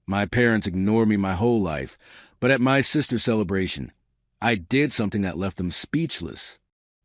My parents ignored me my whole life, but at my sister's celebration, I did something that left them speechless.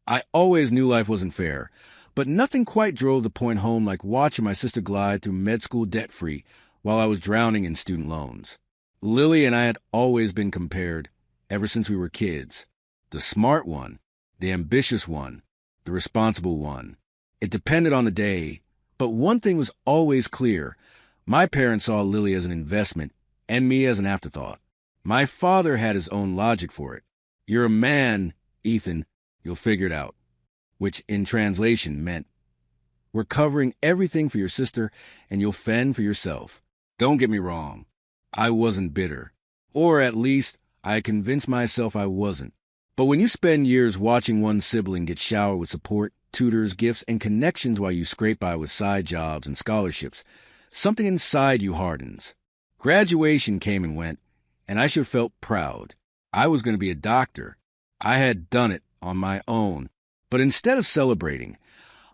I always knew life wasn't fair, but nothing quite drove the point home like watching my sister glide through med school debt-free while I was drowning in student loans. Lily and I had always been compared, ever since we were kids. The smart one, the ambitious one, the responsible one. It depended on the day, but one thing was always clear. My parents saw Lily as an investment and me as an afterthought. My father had his own logic for it. You're a man, Ethan, you'll figure it out. Which, in translation, meant, we're covering everything for your sister and you'll fend for yourself. Don't get me wrong. I wasn't bitter. Or at least, I convinced myself I wasn't. But when you spend years watching one sibling get showered with support, tutors, gifts, and connections while you scrape by with side jobs and scholarships, something inside you hardens. Graduation came and went, and I should have felt proud. I was going to be a doctor. I had done it on my own. But instead of celebrating,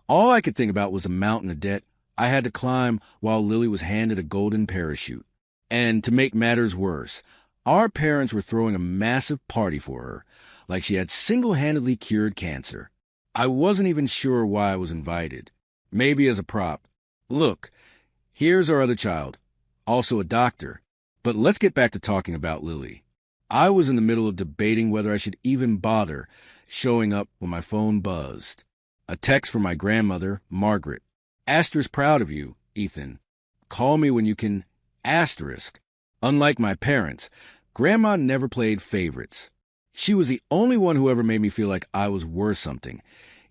all I could think about was a mountain of debt I had to climb while Lily was handed a golden parachute. And to make matters worse, our parents were throwing a massive party for her, like she had single-handedly cured cancer. I wasn't even sure why I was invited. Maybe as a prop. Look, here's our other child, also a doctor. But let's get back to talking about Lily. I was in the middle of debating whether I should even bother showing up when my phone buzzed. A text from my grandmother, Margaret. Asterisk proud of you, Ethan. Call me when you can. Asterisk. Unlike my parents, Grandma never played favorites. She was the only one who ever made me feel like I was worth something,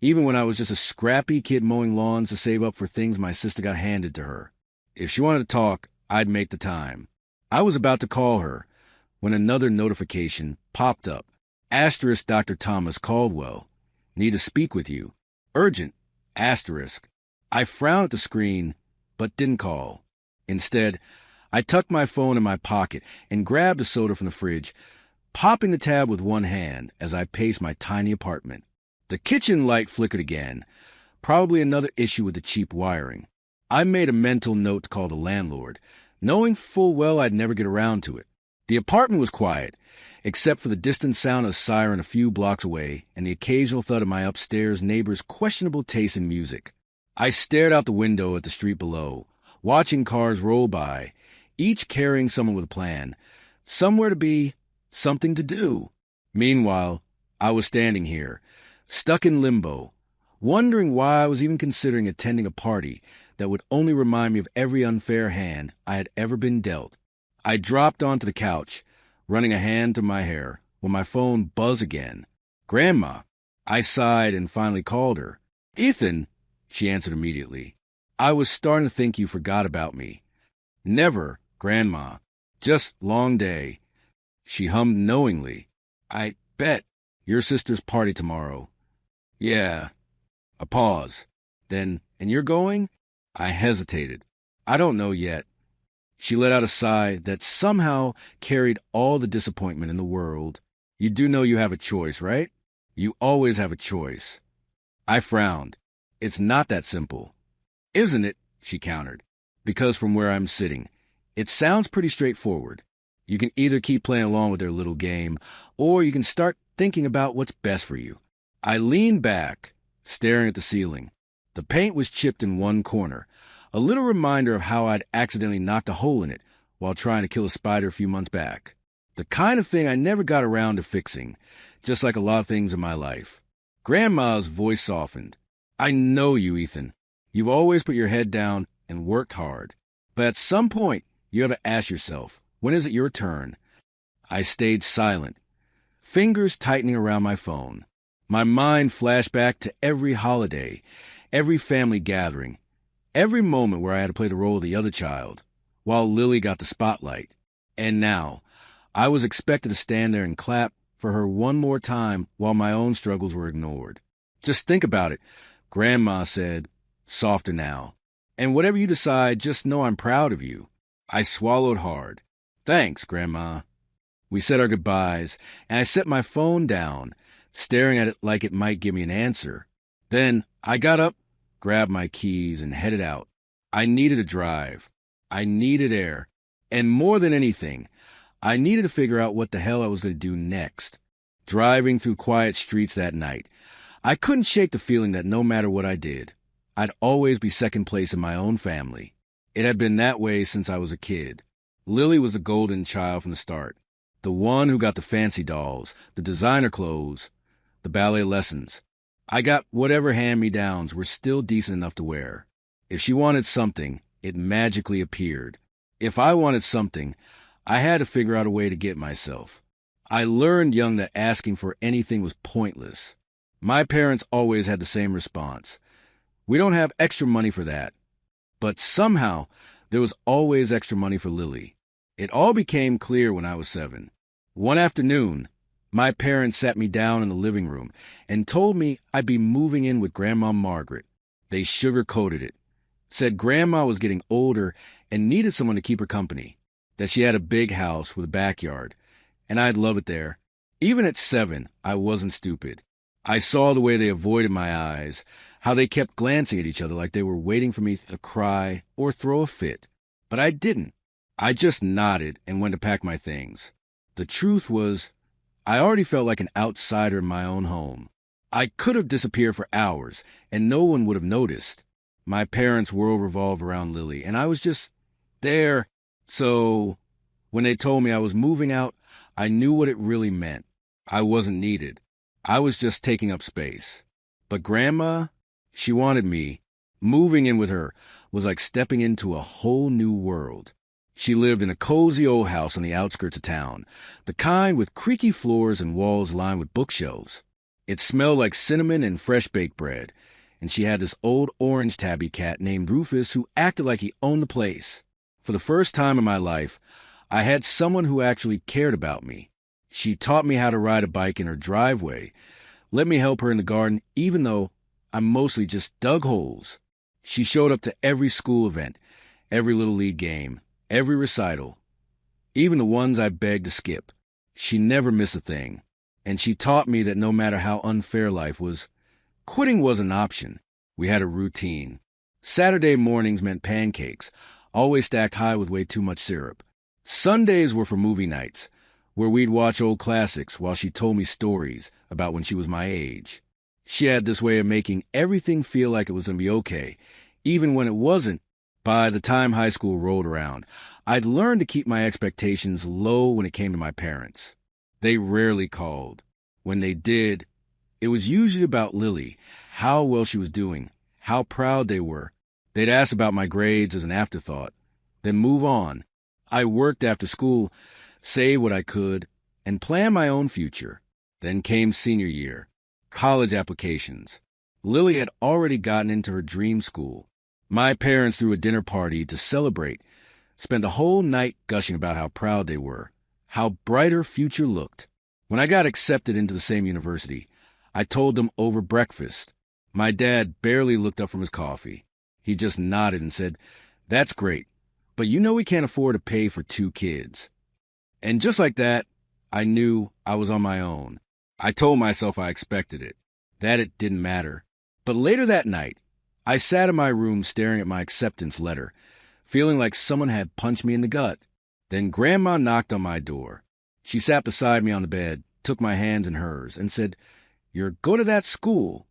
even when I was just a scrappy kid mowing lawns to save up for things my sister got handed to her. If she wanted to talk, I'd make the time. I was about to call her when another notification popped up. Asterisk Dr. Thomas Caldwell. Need to speak with you. Urgent. Asterisk. I frowned at the screen, but didn't call. Instead, I tucked my phone in my pocket and grabbed a soda from the fridge, popping the tab with one hand as I paced my tiny apartment. The kitchen light flickered again, probably another issue with the cheap wiring. I made a mental note to call the landlord, knowing full well I'd never get around to it. The apartment was quiet, except for the distant sound of a siren a few blocks away and the occasional thud of my upstairs neighbor's questionable taste in music. I stared out the window at the street below, watching cars roll by, each carrying someone with a plan, somewhere to be, something to do. Meanwhile, I was standing here, stuck in limbo, wondering why I was even considering attending a party that would only remind me of every unfair hand I had ever been dealt. I dropped onto the couch, running a hand through my hair, when my phone buzzed again. Grandma. I sighed and finally called her. Ethan, she answered immediately. I was starting to think you forgot about me. Never, Grandma. Just long day. She hummed knowingly. I bet. Your sister's party tomorrow. Yeah. A pause. Then, and you're going? I hesitated. I don't know yet. She let out a sigh that somehow carried all the disappointment in the world. You do know you have a choice, right? You always have a choice. I frowned. It's not that simple. Isn't it? She countered. Because from where I'm sitting, it sounds pretty straightforward. You can either keep playing along with their little game, or you can start thinking about what's best for you. I leaned back, staring at the ceiling. The paint was chipped in one corner, a little reminder of how I'd accidentally knocked a hole in it while trying to kill a spider a few months back. The kind of thing I never got around to fixing, just like a lot of things in my life. Grandma's voice softened. I know you, Ethan. You've always put your head down and worked hard. But at some point, you have to ask yourself, when is it your turn? I stayed silent, fingers tightening around my phone. My mind flashed back to every holiday, every family gathering, every moment where I had to play the role of the other child, while Lily got the spotlight. And now, I was expected to stand there and clap for her one more time while my own struggles were ignored. Just think about it, Grandma said, softer now. And whatever you decide, just know I'm proud of you. I swallowed hard. Thanks, Grandma. We said our goodbyes, and I set my phone down, staring at it like it might give me an answer. Then I got up, grabbed my keys, and headed out. I needed a drive. I needed air. And more than anything, I needed to figure out what the hell I was going to do next. Driving through quiet streets that night, I couldn't shake the feeling that no matter what I did, I'd always be second place in my own family. It had been that way since I was a kid. Lily was a golden child from the start. The one who got the fancy dolls, the designer clothes, the ballet lessons. I got whatever hand-me-downs were still decent enough to wear. If she wanted something, it magically appeared. If I wanted something, I had to figure out a way to get myself. I learned young that asking for anything was pointless. My parents always had the same response. We don't have extra money for that. But somehow, there was always extra money for Lily. It all became clear when I was 7. One afternoon, my parents sat me down in the living room and told me I'd be moving in with Grandma Margaret. They sugar-coated it. Said Grandma was getting older and needed someone to keep her company. That she had a big house with a backyard, and I'd love it there. Even at 7, I wasn't stupid. I saw the way they avoided my eyes, how they kept glancing at each other like they were waiting for me to cry or throw a fit. But I didn't. I just nodded and went to pack my things. The truth was, I already felt like an outsider in my own home. I could have disappeared for hours, and no one would have noticed. My parents' world revolved around Lily, and I was just there. So, when they told me I was moving out, I knew what it really meant. I wasn't needed. I was just taking up space. But Grandma, she wanted me. Moving in with her was like stepping into a whole new world. She lived in a cozy old house on the outskirts of town, the kind with creaky floors and walls lined with bookshelves. It smelled like cinnamon and fresh baked bread, and she had this old orange tabby cat named Rufus who acted like he owned the place. For the first time in my life, I had someone who actually cared about me. She taught me how to ride a bike in her driveway, let me help her in the garden even though I mostly just dug holes. She showed up to every school event, every Little League game, every recital, even the ones I begged to skip. She never missed a thing, and she taught me that no matter how unfair life was, quitting was an option. We had a routine. Saturday mornings meant pancakes, always stacked high with way too much syrup. Sundays were for movie nights, where we'd watch old classics while she told me stories about when she was my age. She had this way of making everything feel like it was going to be okay, even when it wasn't. By the time high school rolled around, I'd learned to keep my expectations low when it came to my parents. They rarely called. When they did, it was usually about Lily, how well she was doing, how proud they were. They'd ask about my grades as an afterthought, then move on. I worked after school, saved what I could, and planned my own future. Then came senior year, college applications. Lily had already gotten into her dream school. My parents threw a dinner party to celebrate, spent a whole night gushing about how proud they were, how bright her future looked. When I got accepted into the same university, I told them over breakfast. My dad barely looked up from his coffee. He just nodded and said, "That's great, but you know we can't afford to pay for 2 kids." And just like that, I knew I was on my own. I told myself I expected it, that it didn't matter. But later that night, I sat in my room staring at my acceptance letter, feeling like someone had punched me in the gut. Then Grandma knocked on my door. She sat beside me on the bed, took my hands in hers, and said, "You're going to that school."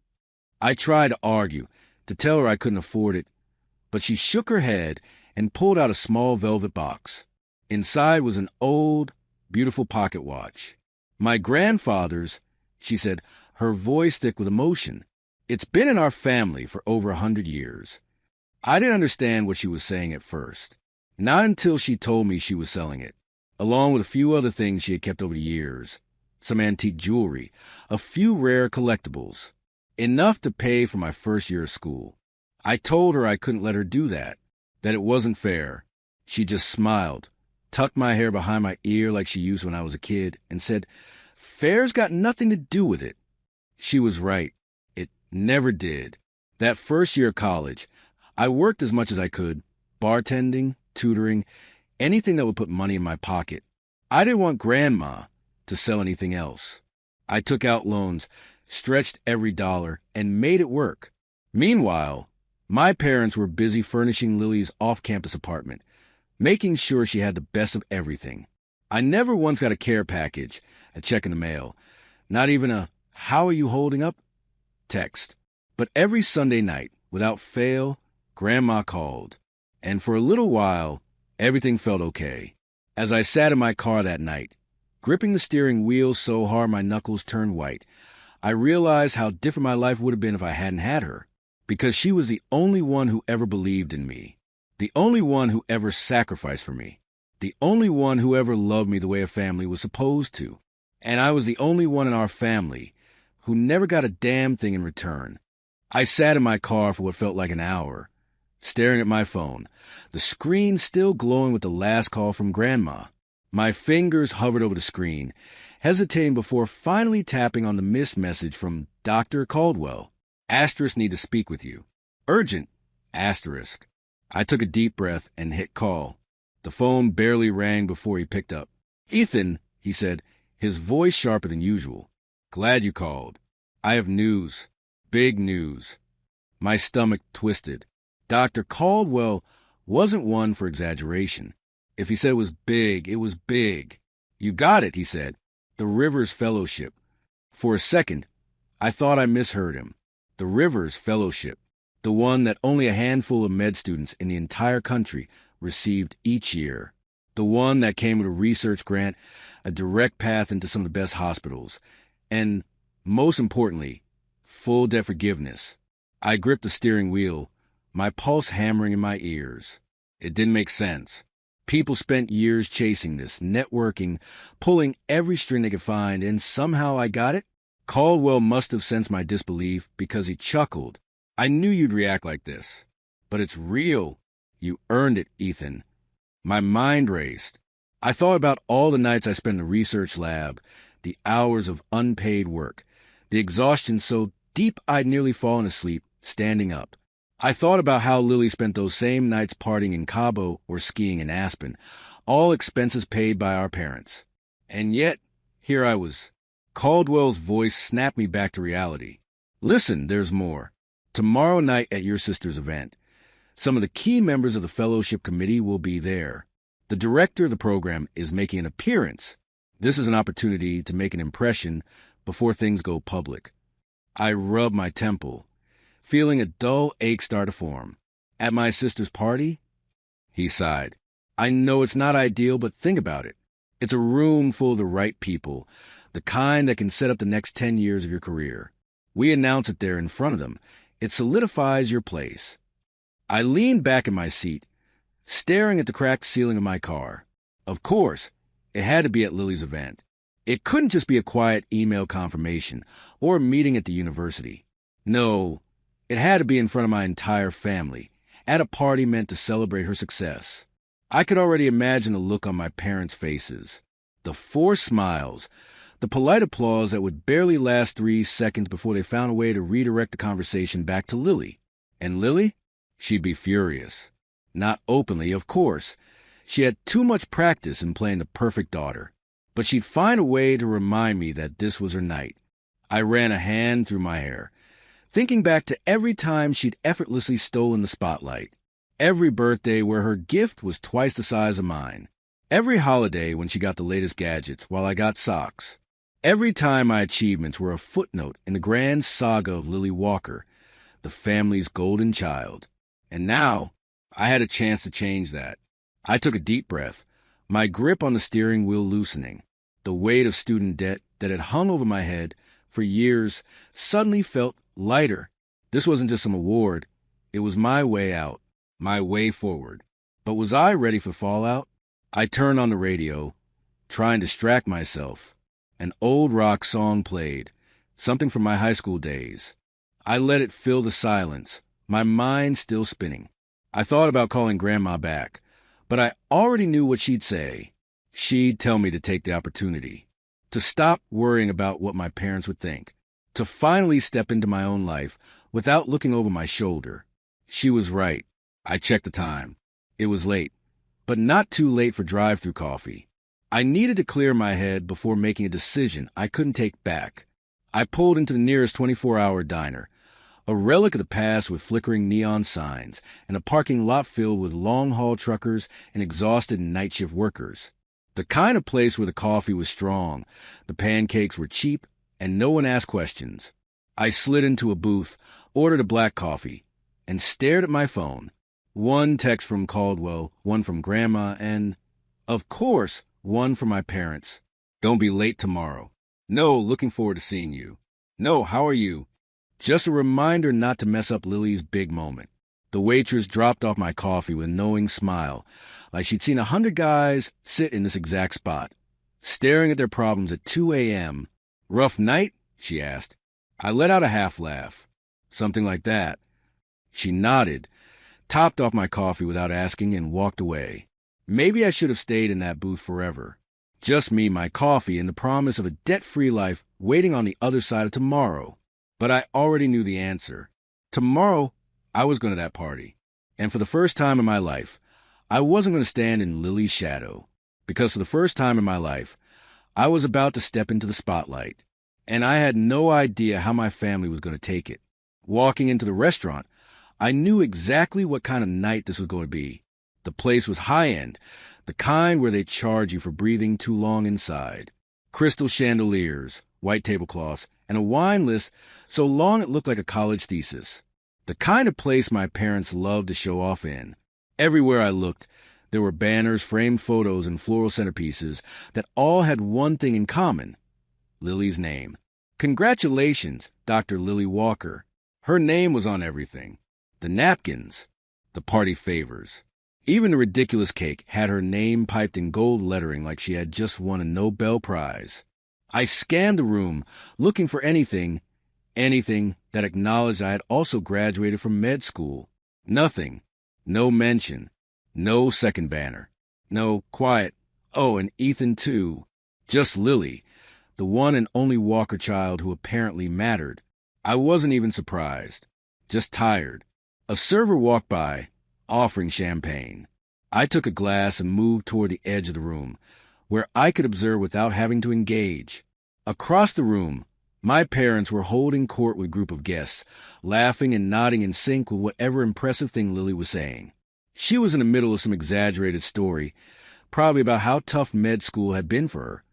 I tried to argue, to tell her I couldn't afford it, but she shook her head and pulled out a small velvet box. Inside was an old, beautiful pocket watch. "My grandfather's," she said, her voice thick with emotion. "It's been in our family for over 100 years. I didn't understand what she was saying at first. Not until she told me she was selling it, along with a few other things she had kept over the years. Some antique jewelry, a few rare collectibles. Enough to pay for my first year of school. I told her I couldn't let her do that it wasn't fair. She just smiled, tucked my hair behind my ear like she used when I was a kid, and said, "Fair's got nothing to do with it." She was right. It never did. That first year of college, I worked as much as I could, bartending, tutoring, anything that would put money in my pocket. I didn't want Grandma to sell anything else. I took out loans, stretched every dollar, and made it work. Meanwhile, my parents were busy furnishing Lily's off-campus apartment, making sure she had the best of everything. I never once got a care package, a check in the mail, not even a "How are you holding up?" text. But every Sunday night, without fail, Grandma called. And for a little while, everything felt okay. As I sat in my car that night, gripping the steering wheel so hard my knuckles turned white, I realized how different my life would have been if I hadn't had her. Because she was the only one who ever believed in me. The only one who ever sacrificed for me. The only one who ever loved me the way a family was supposed to. And I was the only one in our family who never got a damn thing in return. I sat in my car for what felt like an hour, staring at my phone, the screen still glowing with the last call from Grandma. My fingers hovered over the screen, hesitating before finally tapping on the missed message from Dr. Caldwell. Asterisk, need to speak with you. Urgent. Asterisk. I took a deep breath and hit call. The phone barely rang before he picked up. "Ethan," he said, his voice sharper than usual. "Glad you called. I have news. Big news." My stomach twisted. Dr. Caldwell wasn't one for exaggeration. If he said it was big, it was big. "You got it," he said. "The Rivers Fellowship." For a second, I thought I misheard him. The Rivers Fellowship. The one that only a handful of med students in the entire country received each year. The one that came with a research grant, a direct path into some of the best hospitals, and, most importantly, full debt forgiveness. I gripped the steering wheel, my pulse hammering in my ears. It didn't make sense. People spent years chasing this, networking, pulling every string they could find, and somehow I got it? Caldwell must have sensed my disbelief because he chuckled. "I knew you'd react like this. But it's real. You earned it, Ethan." My mind raced. I thought about all the nights I spent in the research lab, the hours of unpaid work, the exhaustion so deep I'd nearly fallen asleep, standing up. I thought about how Lily spent those same nights partying in Cabo or skiing in Aspen, all expenses paid by our parents. And yet, here I was. Caldwell's voice snapped me back to reality. "Listen, there's more. Tomorrow night at your sister's event, some of the key members of the fellowship committee will be there. The director of the program is making an appearance. This is an opportunity to make an impression before things go public." I rubbed my temple, feeling a dull ache start to form. "At my sister's party?" He sighed. "I know it's not ideal, but think about it. It's a room full of the right people, the kind that can set up the next 10 years of your career. We announce it there in front of them. It solidifies your place." I leaned back in my seat, staring at the cracked ceiling of my car. Of course, it had to be at Lily's event. It couldn't just be a quiet email confirmation or a meeting at the university. No, it had to be in front of my entire family, at a party meant to celebrate her success. I could already imagine the look on my parents' faces, the forced smiles, the polite applause that would barely last 3 seconds before they found a way to redirect the conversation back to Lily. And Lily? She'd be furious. Not openly, of course. She had too much practice in playing the perfect daughter. But she'd find a way to remind me that this was her night. I ran a hand through my hair, thinking back to every time she'd effortlessly stolen the spotlight. Every birthday where her gift was twice the size of mine. Every holiday when she got the latest gadgets while I got socks. Every time my achievements were a footnote in the grand saga of Lily Walker, the family's golden child. And now, I had a chance to change that. I took a deep breath, my grip on the steering wheel loosening. The weight of student debt that had hung over my head for years suddenly felt lighter. This wasn't just some award. It was my way out, my way forward. But was I ready for fallout? I turned on the radio, trying to distract myself. An old rock song played, something from my high school days. I let it fill the silence, my mind still spinning. I thought about calling Grandma back, but I already knew what she'd say. She'd tell me to take the opportunity, to stop worrying about what my parents would think, to finally step into my own life without looking over my shoulder. She was right. I checked the time. It was late, but not too late for drive-through coffee. I needed to clear my head before making a decision I couldn't take back. I pulled into the nearest 24-hour diner, A relic of the past with flickering neon signs and a parking lot filled with long-haul truckers and exhausted night shift workers. The kind of place where the coffee was strong, the pancakes were cheap, and no one asked questions. I slid into a booth, ordered a black coffee, and stared at my phone. One text from Caldwell, one from Grandma, and, of course, one from my parents. Don't be late tomorrow. No, looking forward to seeing you. No, how are you? Just a reminder not to mess up Lily's big moment. The waitress dropped off my coffee with a knowing smile, like she'd seen 100 guys sit in this exact spot, staring at their problems at 2 a.m. Rough night? She asked. I let out a half laugh. Something like that. She nodded, topped off my coffee without asking, and walked away. Maybe I should have stayed in that booth forever. Just me, my coffee, and the promise of a debt-free life waiting on the other side of tomorrow. But I already knew the answer. Tomorrow, I was going to that party. And for the first time in my life, I wasn't going to stand in Lily's shadow. Because for the first time in my life, I was about to step into the spotlight. And I had no idea how my family was going to take it. Walking into the restaurant, I knew exactly what kind of night this was going to be. The place was high-end, the kind where they charge you for breathing too long inside. Crystal chandeliers, white tablecloths, and a wine list so long it looked like a college thesis. The kind of place my parents loved to show off in. Everywhere I looked, there were banners, framed photos, and floral centerpieces that all had one thing in common: Lily's name. Congratulations, Dr. Lily Walker. Her name was on everything. The napkins, the party favors. Even the ridiculous cake had her name piped in gold lettering like she had just won a Nobel Prize. I scanned the room, looking for anything that acknowledged I had also graduated from med school. Nothing. No mention. No second banner. No quiet. Oh, and Ethan too. Just Lily, the one and only Walker child who apparently mattered. I wasn't even surprised. Just tired. A server walked by, offering champagne. I took a glass and moved toward the edge of the room, where I could observe without having to engage. Across the room, my parents were holding court with a group of guests, laughing and nodding in sync with whatever impressive thing Lily was saying. She was in the middle of some exaggerated story, probably about how tough med school had been for her,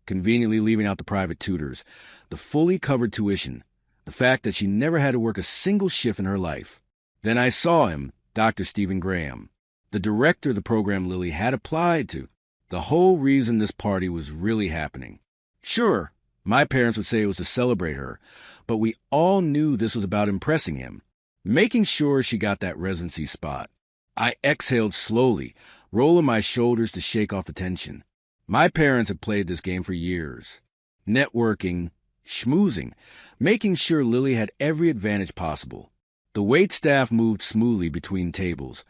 conveniently leaving out the private tutors, the fully covered tuition, the fact that she never had to work a single shift in her life. Then I saw him, Dr. Stephen Graham, the director of the program Lily had applied to, the whole reason this party was really happening. Sure, my parents would say it was to celebrate her, but we all knew this was about impressing him, making sure she got that residency spot. I exhaled slowly, rolling my shoulders to shake off the tension. My parents had played this game for years. Networking, schmoozing, making sure Lily had every advantage possible. The waitstaff moved smoothly between tables,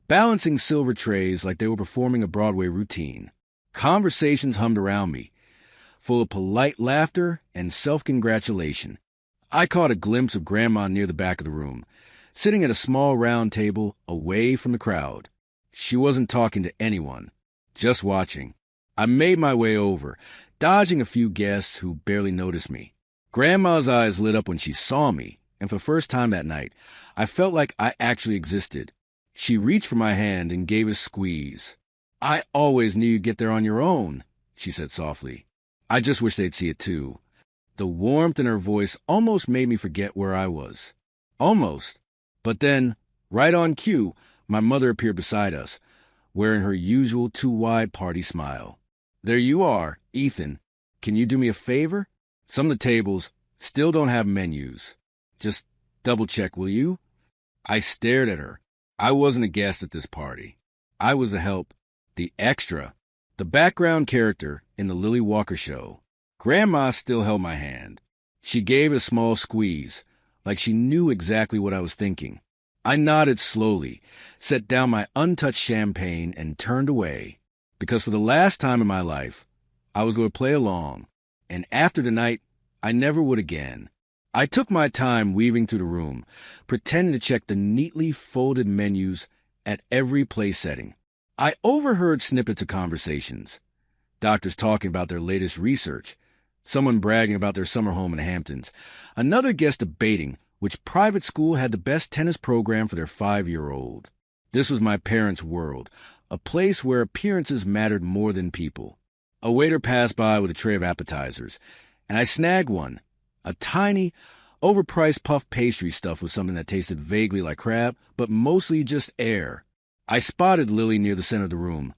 balancing silver trays like they were performing a Broadway routine. Conversations hummed around me, full of polite laughter and self-congratulation. I caught a glimpse of Grandma near the back of the room, sitting at a small round table away from the crowd. She wasn't talking to anyone, just watching. I made my way over, dodging a few guests who barely noticed me. Grandma's eyes lit up when she saw me, and for the first time that night, I felt like I actually existed. She reached for my hand and gave a squeeze. I always knew you'd get there on your own, she said softly. I just wish they'd see it too. The warmth in her voice almost made me forget where I was. Almost. But then, right on cue, my mother appeared beside us, wearing her usual too-wide party smile. There you are, Ethan. Can you do me a favor? Some of the tables still don't have menus. Just double-check, will you? I stared at her. I wasn't a guest at this party. I was the help, the extra, the background character in the Lily Walker show. Grandma still held my hand. She gave a small squeeze, like she knew exactly what I was thinking. I nodded slowly, set down my untouched champagne, and turned away, because for the last time in my life, I was going to play along, and after tonight, I never would again. I took my time weaving through the room, pretending to check the neatly folded menus at every place setting. I overheard snippets of conversations. Doctors talking about their latest research, someone bragging about their summer home in the Hamptons, another guest debating which private school had the best tennis program for their 5-year-old. This was my parents' world, a place where appearances mattered more than people. A waiter passed by with a tray of appetizers, and I snagged one, a tiny, overpriced puff pastry stuffed with something that tasted vaguely like crab, but mostly just air. I spotted Lily near the center of the room,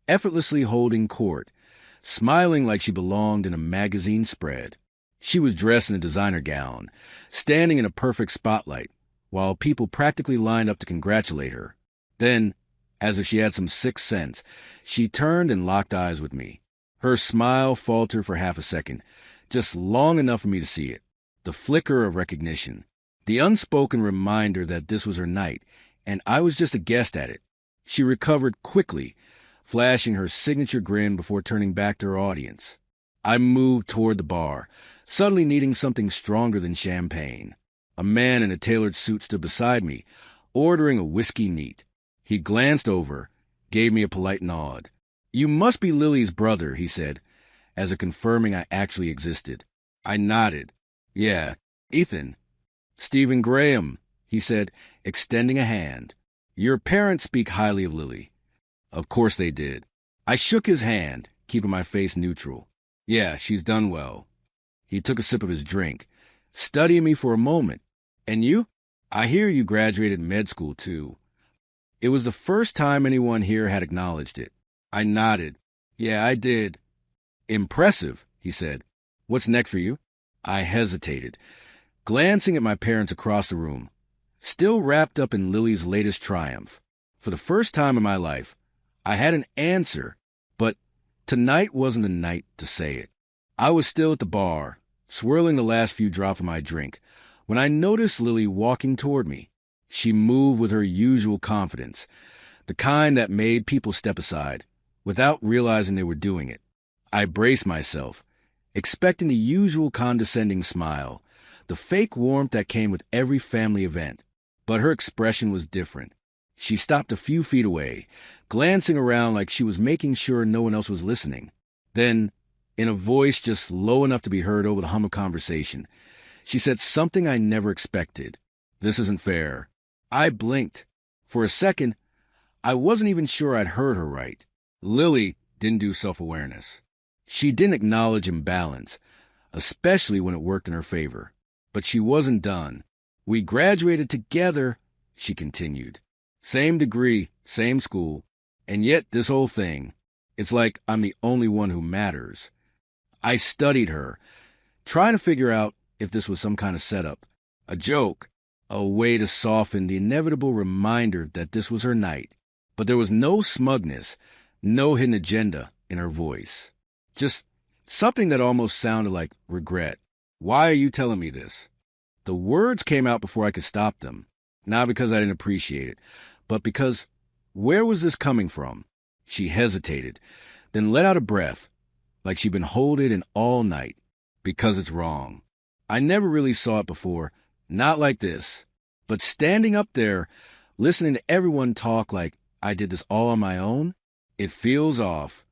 effortlessly holding court, smiling like she belonged in a magazine spread. She was dressed in a designer gown, standing in a perfect spotlight, while people practically lined up to congratulate her. Then, as if she had some sixth sense, she turned and locked eyes with me. Her smile faltered for half a second, just long enough for me to see it. The flicker of recognition, the unspoken reminder that this was her night, and I was just a guest at it. She recovered quickly, flashing her signature grin before turning back to her audience. I moved toward the bar, suddenly needing something stronger than champagne. A man in a tailored suit stood beside me, ordering a whiskey neat. He glanced over, gave me a polite nod. "You must be Lily's brother," he said, as if confirming I actually existed. I nodded. "Yeah, Ethan." "Stephen Graham," he said, extending a hand. "Your parents speak highly of Lily." Of course they did. I shook his hand, keeping my face neutral. "Yeah, she's done well." He took a sip of his drink, studying me for a moment. "And you? I hear you graduated med school, too." It was the first time anyone here had acknowledged it. I nodded. "Yeah, I did." "Impressive," he said. "What's next for you?" I hesitated, glancing at my parents across the room, still wrapped up in Lily's latest triumph. For the first time in my life, I had an answer, but tonight wasn't the night to say it. I was still at the bar, swirling the last few drops of my drink, when I noticed Lily walking toward me. She moved with her usual confidence, the kind that made people step aside, without realizing they were doing it. I braced myself, expecting the usual condescending smile, the fake warmth that came with every family event. But her expression was different. She stopped a few feet away, glancing around like she was making sure no one else was listening. Then, in a voice just low enough to be heard over the hum of conversation, she said something I never expected. "This isn't fair." I blinked. For a second, I wasn't even sure I'd heard her right. Lily didn't do self-awareness. She didn't acknowledge imbalance, especially when it worked in her favor. But she wasn't done. "We graduated together," she continued. "Same degree, same school, and yet this whole thing, it's like I'm the only one who matters." I studied her, trying to figure out if this was some kind of setup, a joke, a way to soften the inevitable reminder that this was her night. But there was no smugness, no hidden agenda in her voice. Just something that almost sounded like regret. "Why are you telling me this?" The words came out before I could stop them, not because I didn't appreciate it, but because where was this coming from? She hesitated, then let out a breath, like she'd been holding it all night. "Because it's wrong." I never really saw it before, not like this. But standing up there, listening to everyone talk like I did this all on my own, it feels off.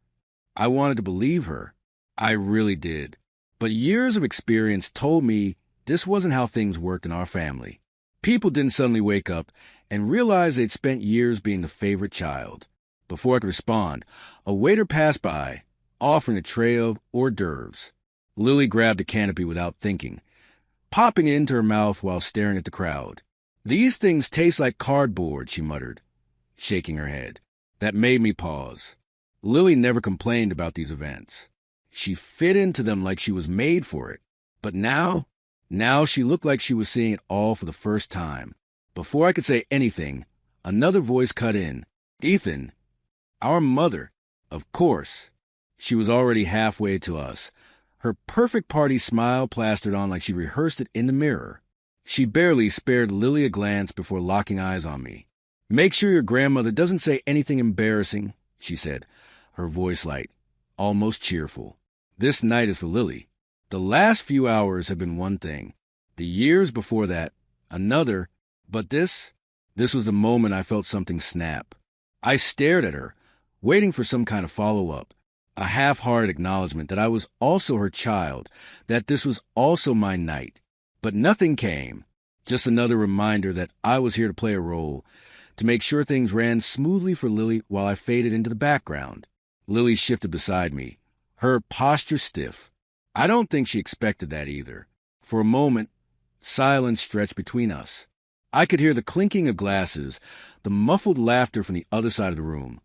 I wanted to believe her. I really did. But years of experience told me this wasn't how things worked in our family. People didn't suddenly wake up and realize they'd spent years being the favorite child. Before I could respond, a waiter passed by, offering a tray of hors d'oeuvres. Lily grabbed a canopy without thinking, popping it into her mouth while staring at the crowd. "These things taste like cardboard," she muttered, shaking her head. That made me pause. Lily never complained about these events. She fit into them like she was made for it. But now she looked like she was seeing it all for the first time. Before I could say anything, another voice cut in. "Ethan, our mother." Of course. She was already halfway to us, her perfect party smile plastered on like she rehearsed it in the mirror. She barely spared Lily a glance before locking eyes on me. "Make sure your grandmother doesn't say anything embarrassing," she said, her voice light, almost cheerful. "This night is for Lily. The last few hours have been one thing. The years before that, another. But this was the moment I felt something snap. I stared at her, waiting for some kind of follow-up, a half-hearted acknowledgement that I was also her child, that this was also my night. But nothing came. Just another reminder that I was here to play a role, to make sure things ran smoothly for Lily while I faded into the background. Lily shifted beside me, her posture stiff. I don't think she expected that either. For a moment, silence stretched between us. I could hear the clinking of glasses, the muffled laughter from the other side of the room.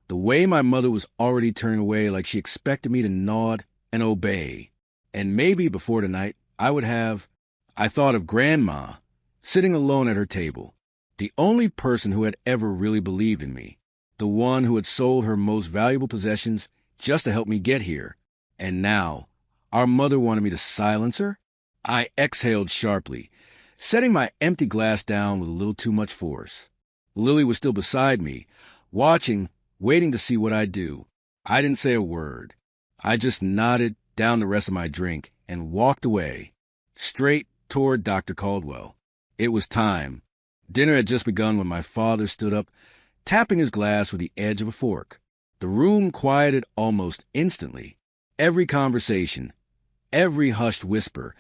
The way my mother was already turning away like she expected me to nod and obey. And maybe before tonight, I thought of Grandma, sitting alone at her table, the only person who had ever really believed in me, the one who had sold her most valuable possessions just to help me get here. And now, our mother wanted me to silence her? I exhaled sharply, setting my empty glass down with a little too much force. Lily was still beside me, watching, waiting to see what I'd do. I didn't say a word. I just nodded down the rest of my drink and walked away, straight toward Dr. Caldwell. It was time. Dinner had just begun when my father stood up, tapping his glass with the edge of a fork. The room quieted almost instantly. Every conversation, every hushed whisper,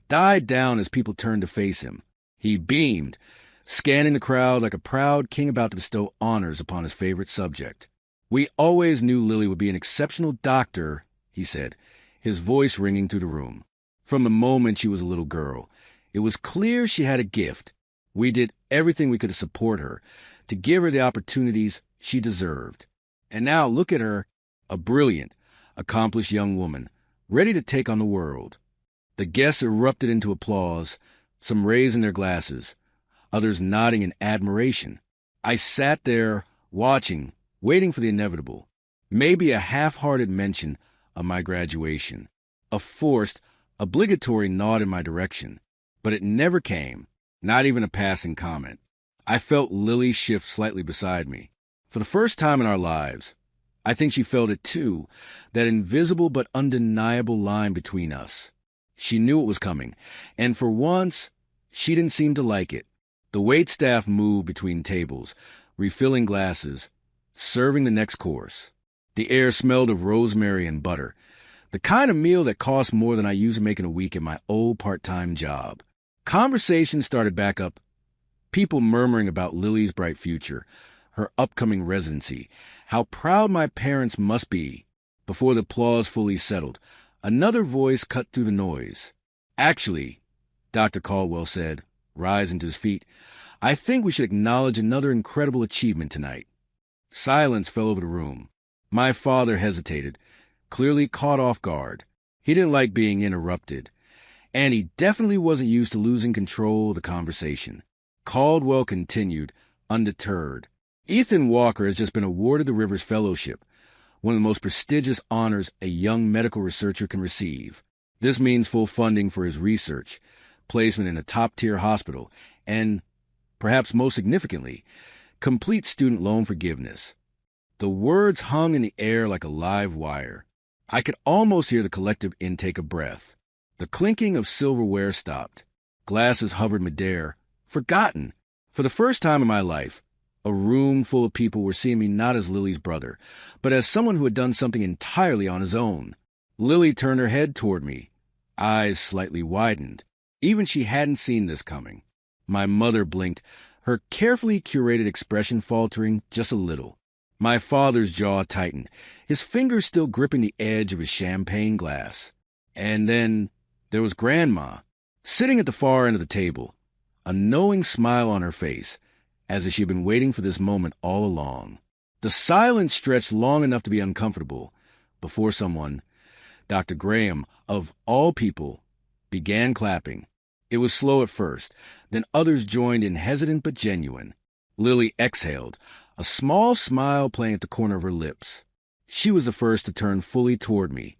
died down as people turned to face him. He beamed, scanning the crowd like a proud king about to bestow honors upon his favorite subject. "We always knew Lily would be an exceptional doctor," he said, his voice ringing through the room. "From the moment she was a little girl, it was clear she had a gift. We did everything we could to support her, to give her the opportunities she deserved. And now look at her, a brilliant, accomplished young woman, ready to take on the world." The guests erupted into applause, some raising their glasses, others nodding in admiration. I sat there, watching, waiting for the inevitable. Maybe a half-hearted mention of my graduation, a forced, obligatory nod in my direction. But it never came, not even a passing comment. I felt Lily shift slightly beside me. For the first time in our lives, I think she felt it too, that invisible but undeniable line between us. She knew it was coming, and for once, she didn't seem to like it. The waitstaff moved between tables, refilling glasses, serving the next course. The air smelled of rosemary and butter, the kind of meal that cost more than I used to make in a week at my old part-time job. Conversation started back up, people murmuring about Lily's bright future, her upcoming residency, how proud my parents must be. Before the applause fully settled, another voice cut through the noise. "Actually," Dr. Caldwell said, rising to his feet, "I think we should acknowledge another incredible achievement tonight." Silence fell over the room. My father hesitated, clearly caught off guard. He didn't like being interrupted, and he definitely wasn't used to losing control of the conversation. Caldwell continued, undeterred. "Ethan Walker has just been awarded the Rivers Fellowship, one of the most prestigious honors a young medical researcher can receive. This means full funding for his research, placement in a top-tier hospital, and, perhaps most significantly, complete student loan forgiveness." The words hung in the air like a live wire. I could almost hear the collective intake of breath. The clinking of silverware stopped. Glasses hovered midair, forgotten. For the first time in my life, a room full of people were seeing me not as Lily's brother, but as someone who had done something entirely on his own. Lily turned her head toward me, eyes slightly widened. Even she hadn't seen this coming. My mother blinked, her carefully curated expression faltering just a little. My father's jaw tightened, his fingers still gripping the edge of his champagne glass. And then there was Grandma, sitting at the far end of the table, a knowing smile on her face, as if she had been waiting for this moment all along. The silence stretched long enough to be uncomfortable before someone, Dr. Graham, of all people, began clapping. It was slow at first, then others joined in, hesitant but genuine. Lily exhaled, a small smile playing at the corner of her lips. She was the first to turn fully toward me,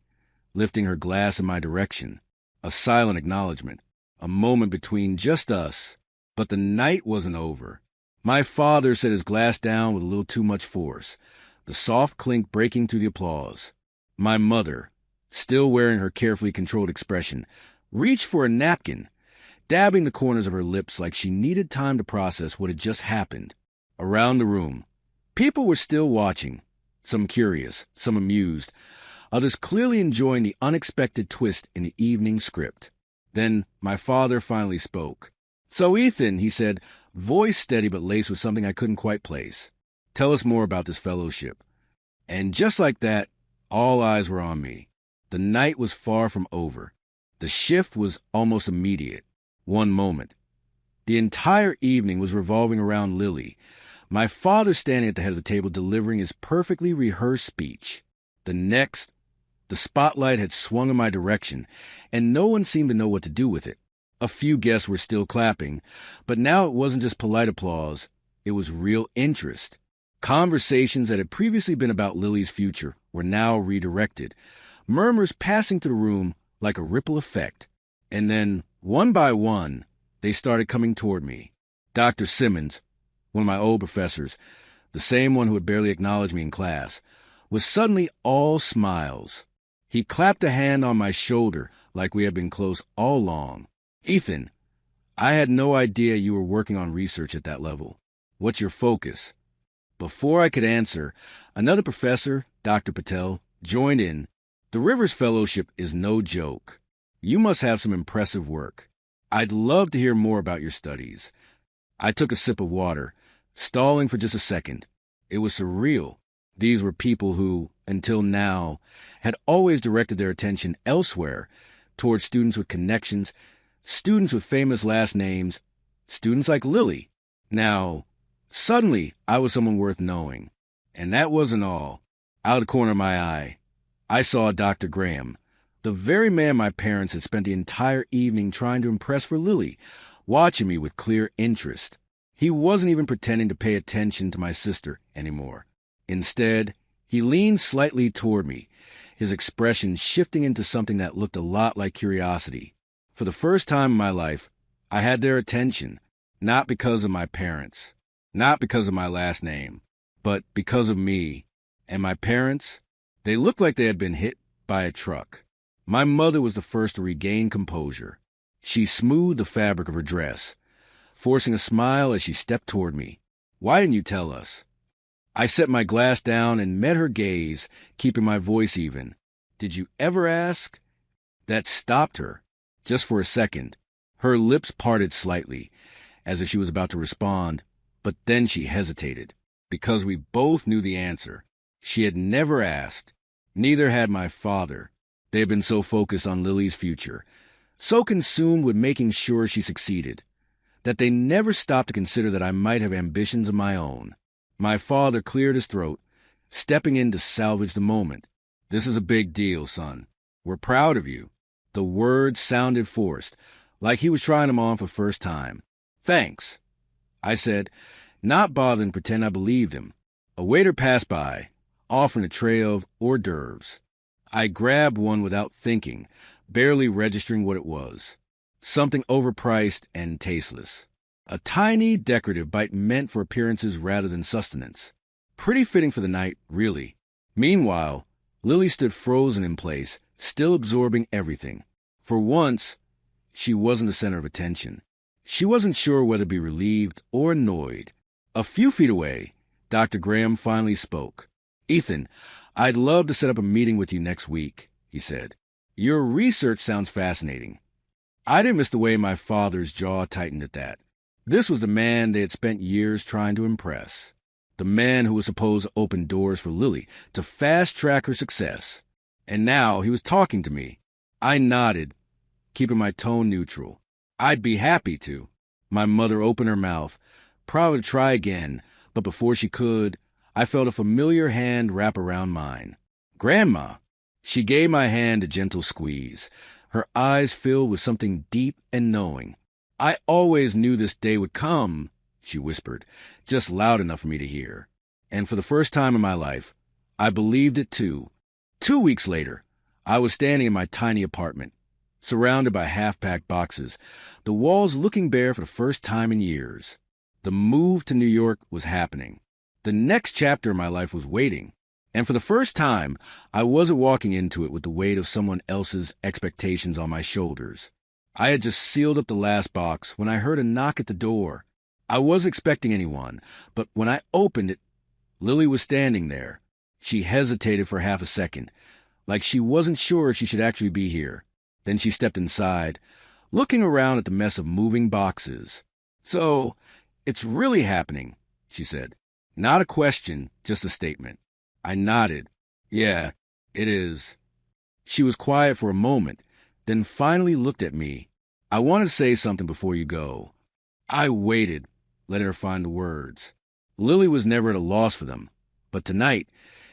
lifting her glass in my direction. A silent acknowledgement, a moment between just us. But the night wasn't over. My father set his glass down with a little too much force, the soft clink breaking through the applause. My mother, still wearing her carefully controlled expression, reached for a napkin, dabbing the corners of her lips like she needed time to process what had just happened. Around the room, people were still watching, some curious, some amused, others clearly enjoying the unexpected twist in the evening script. Then my father finally spoke. "So, Ethan," he said, voice steady but laced with something I couldn't quite place, "tell us more about this fellowship." And just like that, all eyes were on me. The night was far from over. The shift was almost immediate. One moment. The entire evening was revolving around Lily. My father standing at the head of the table delivering his perfectly rehearsed speech. The next, the spotlight had swung in my direction, and no one seemed to know what to do with it. A few guests were still clapping, but now it wasn't just polite applause, it was real interest. Conversations that had previously been about Lily's future were now redirected, murmurs passing through the room like a ripple effect. And then, one by one, they started coming toward me. Dr. Simmons, one of my old professors, the same one who had barely acknowledged me in class, was suddenly all smiles. He clapped a hand on my shoulder like we had been close all along. "Ethan, I had no idea you were working on research at that level. What's your focus?" Before I could answer, another professor, Dr. Patel, joined in. "The Rivers Fellowship is no joke. You must have some impressive work. I'd love to hear more about your studies." I took a sip of water, stalling for just a second. It was surreal. These were people who, until now, had always directed their attention elsewhere, towards students with connections, students with famous last names, students like Lily. Now, suddenly, I was someone worth knowing. And that wasn't all. Out of the corner of my eye, I saw Dr. Graham, the very man my parents had spent the entire evening trying to impress for Lily, watching me with clear interest. He wasn't even pretending to pay attention to my sister anymore. Instead, he leaned slightly toward me, his expression shifting into something that looked a lot like curiosity. For the first time in my life, I had their attention, not because of my parents, not because of my last name, but because of me. And my parents, they looked like they had been hit by a truck. My mother was the first to regain composure. She smoothed the fabric of her dress, forcing a smile as she stepped toward me. "Why didn't you tell us?" I set my glass down and met her gaze, keeping my voice even. "Did you ever ask?" That stopped her, just for a second. Her lips parted slightly, as if she was about to respond, but then she hesitated, because we both knew the answer. She had never asked. Neither had my father. They had been so focused on Lily's future, so consumed with making sure she succeeded, that they never stopped to consider that I might have ambitions of my own. My father cleared his throat, stepping in to salvage the moment. "This is a big deal, son. We're proud of you." The words sounded forced, like he was trying them on for the first time. "Thanks," I said, not bothering to pretend I believed him. A waiter passed by, offering a tray of hors d'oeuvres. I grabbed one without thinking, barely registering what it was. Something overpriced and tasteless. A tiny, decorative bite meant for appearances rather than sustenance. Pretty fitting for the night, really. Meanwhile, Lily stood frozen in place, still absorbing everything. For once, she wasn't the center of attention. She wasn't sure whether to be relieved or annoyed. A few feet away, Dr. Graham finally spoke. "Ethan, I'd love to set up a meeting with you next week," he said. "Your research sounds fascinating." I didn't miss the way my father's jaw tightened at that. This was the man they had spent years trying to impress. The man who was supposed to open doors for Lily, to fast-track her success. And now he was talking to me. I nodded, keeping my tone neutral. "I'd be happy to." My mother opened her mouth, probably to try again, but before she could, I felt a familiar hand wrap around mine. "Grandma!" She gave my hand a gentle squeeze, her eyes filled with something deep and knowing. "I always knew this day would come," she whispered, just loud enough for me to hear. And for the first time in my life, I believed it too. 2 weeks later, I was standing in my tiny apartment, surrounded by half-packed boxes, the walls looking bare for the first time in years. The move to New York was happening. The next chapter of my life was waiting. And for the first time, I wasn't walking into it with the weight of someone else's expectations on my shoulders. I had just sealed up the last box when I heard a knock at the door. I wasn't expecting anyone, but when I opened it, Lily was standing there. She hesitated for half a second, like she wasn't sure she should actually be here. Then she stepped inside, looking around at the mess of moving boxes. "So, it's really happening," she said. Not a question, just a statement. I nodded. "Yeah, it is." She was quiet for a moment, then finally looked at me. "I want to say something before you go." I waited, letting her find the words. Lily was never at a loss for them, but tonight,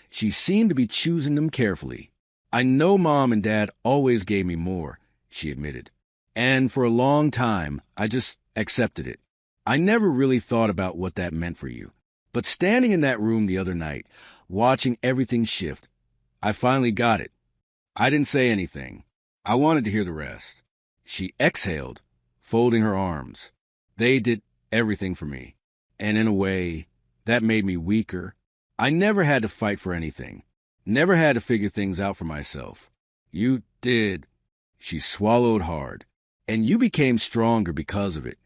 she seemed to be choosing them carefully. "I know Mom and Dad always gave me more," she admitted. "And for a long time, I just accepted it. I never really thought about what that meant for you. But standing in that room the other night, watching everything shift, I finally got it. I didn't say anything. I wanted to hear the rest." She exhaled, folding her arms. "They did everything for me. And in a way, that made me weaker. I never had to fight for anything. Never had to figure things out for myself. You did." She swallowed hard. "And you became stronger because of it."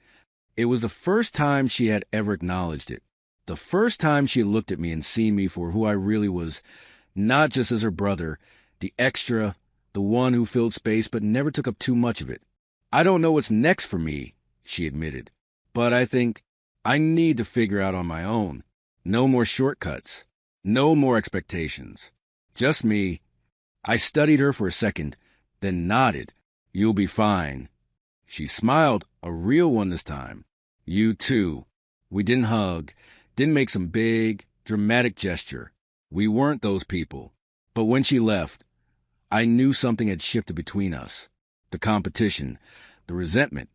It was the first time she had ever acknowledged it. The first time she had looked at me and seen me for who I really was, not just as her brother, the extra, the one who filled space but never took up too much of it. "I don't know what's next for me," she admitted, "but I think I need to figure out on my own. No more shortcuts. No more expectations. Just me." I studied her for a second, then nodded. "You'll be fine." She smiled, a real one this time. "You too." We didn't hug, didn't make some big, dramatic gesture. We weren't those people. But when she left, I knew something had shifted between us. The competition, the resentment.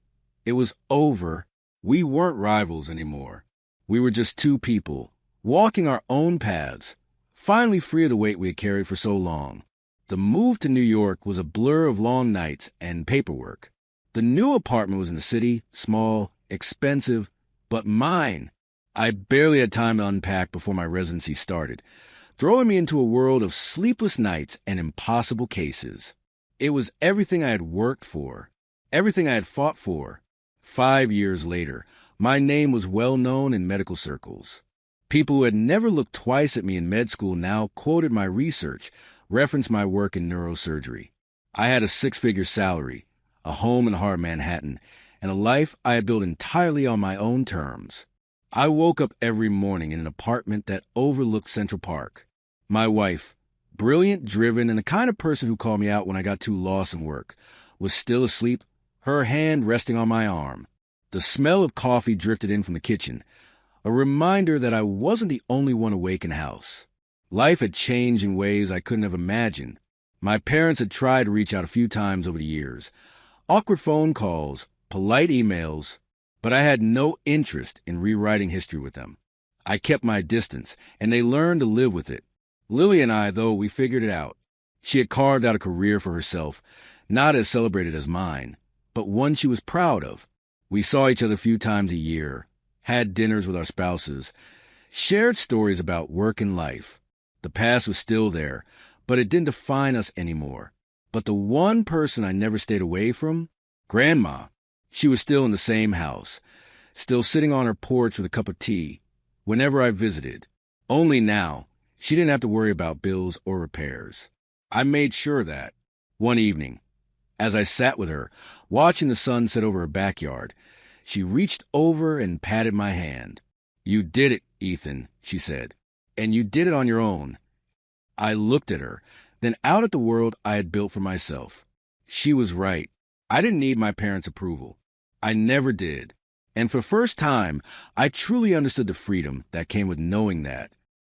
It was over. We weren't rivals anymore. We were just two people, walking our own paths, finally free of the weight we had carried for so long. The move to New York was a blur of long nights and paperwork. The new apartment was in the city, small, expensive, but mine. I barely had time to unpack before my residency started, throwing me into a world of sleepless nights and impossible cases. It was everything I had worked for, everything I had fought for. 5 years later, my name was well known in medical circles. People who had never looked twice at me in med school now quoted my research, referenced my work in neurosurgery. I had a 6-figure salary, a home in the heart of Manhattan, and a life I had built entirely on my own terms. I woke up every morning in an apartment that overlooked Central Park. My wife, brilliant, driven, and the kind of person who called me out when I got too lost in work, was still asleep, her hand resting on my arm. The smell of coffee drifted in from the kitchen, a reminder that I wasn't the only one awake in the house. Life had changed in ways I couldn't have imagined. My parents had tried to reach out a few times over the years. Awkward phone calls, polite emails, but I had no interest in rewriting history with them. I kept my distance, and they learned to live with it. Lily and I, though, we figured it out. She had carved out a career for herself, not as celebrated as mine, but one she was proud of. We saw each other a few times a year, had dinners with our spouses, shared stories about work and life. The past was still there, but it didn't define us anymore. But the one person I never stayed away from? Grandma. She was still in the same house, still sitting on her porch with a cup of tea, whenever I visited. Only now, she didn't have to worry about bills or repairs. I made sure of that. One evening, as I sat with her, watching the sun set over her backyard, she reached over and patted my hand. "You did it, Ethan," she said, "and you did it on your own." I looked at her, then out at the world I had built for myself. She was right. I didn't need my parents' approval. I never did. And for the first time, I truly understood the freedom that came with knowing that.